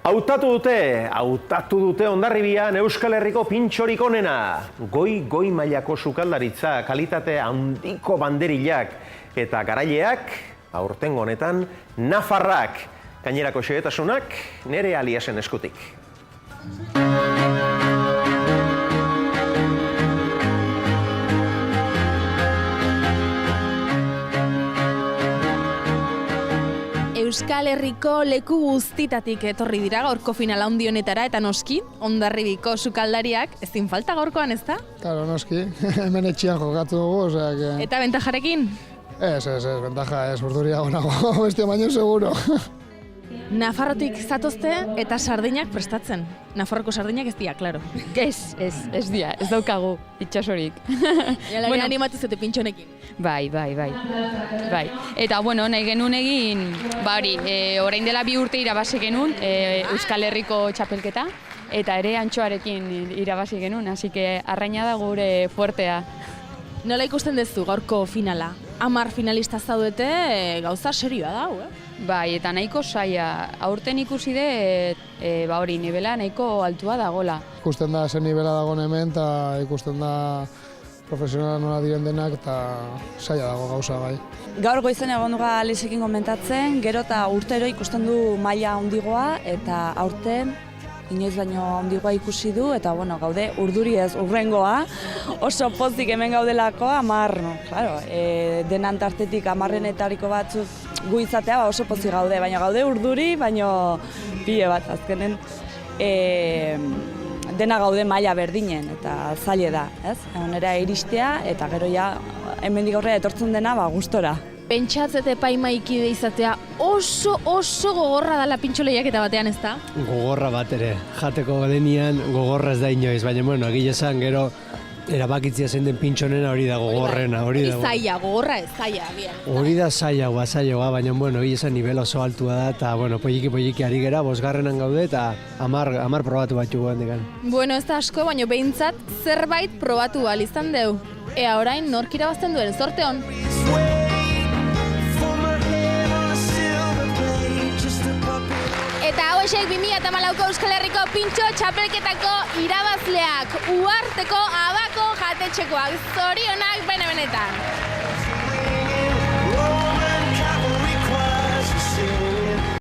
Hautatu dute Hondarribian Euskal Herriko pintxorik onena. Goi mailako sukaldaritza, kalitate handiko banderilak eta garaileak, aurtengo honetan, nafarrak. Gainerako xehetasunak, nere Aliasen eskutik. Euskal Herriko leku guztitatik etorri dira gaurko final handi honetara eta noski, Hondarribiko sukaldariak ezin falta gaurkoan, ezta? Claro, noski, hemen etxean jokatu dugu, osea que... Eta bentajarekin? Ez, bentaja ez, urduriago nago, bestia baino seguro. Nafarrotik zatozte eta sardinak prestatzen. Nafarroko sardinak ez dira, klaro. Ez dira, ez daukagu itxasorik. Bueno, animatu zute pintxonekin. Bai. Eta, nahi genuen egin, orain dela 2 urte irabazi genuen Euskal Herriko txapelketa, eta ere antxoarekin irabazi genuen, hasi que arraina da gure fuertea. Nola ikusten duzu gaurko finala? 10 finalista zaudete, gauza serioa da, Bai, eta nahiko saia. Aurten ikusi dut, nivela nahiko altua dagola. Ikusten da zen nivela dagoen hemen, eta ikusten da profesionala nola diren denak, eta saia dago gauza bai. Gaur goizen egon duga Alisekin komentatzen, gero eta urtero ikusten du maila handigoa, eta aurten inoiz baino handigoa ikusi du, eta gaude urduri ez urrengoa, oso pozik hemen gaudelako, 10, denan tartetik 10-etariko batzuk gu izatea oso pozik gaude, baina gaude urduri, baino pile bat azkenen dena gaude maila berdinen, eta zaile da, ez? Honera iristea, eta gero ja hemendik aurrera etortzen dena gustora. Pentsatzete epaimaikide izatea oso gogorra dela pintxo lehiaketa batean, ez da? Gogorra bat ere, jateko denian gogorra ez da inoiz, baina egia esan gero erabakitzia zein den pintxonena hori da gogorrena. Zaila, gogorra ez, zaila, bien. Hori da zailagoa, baina egia esan nivel oso altua da, eta poliki ari gera, 5. gaude, eta 10 probatu bat jugu handikan. Ez da asko, baina behintzat zerbait probatu ahal izan deu. Ea orain nork irabazten duen, zorte hon! Eta hauexek 2014ko Euskal Herriko pintxo txapelketako irabazleak, Uharteko Abako jatetxekoak, zorionak benetan.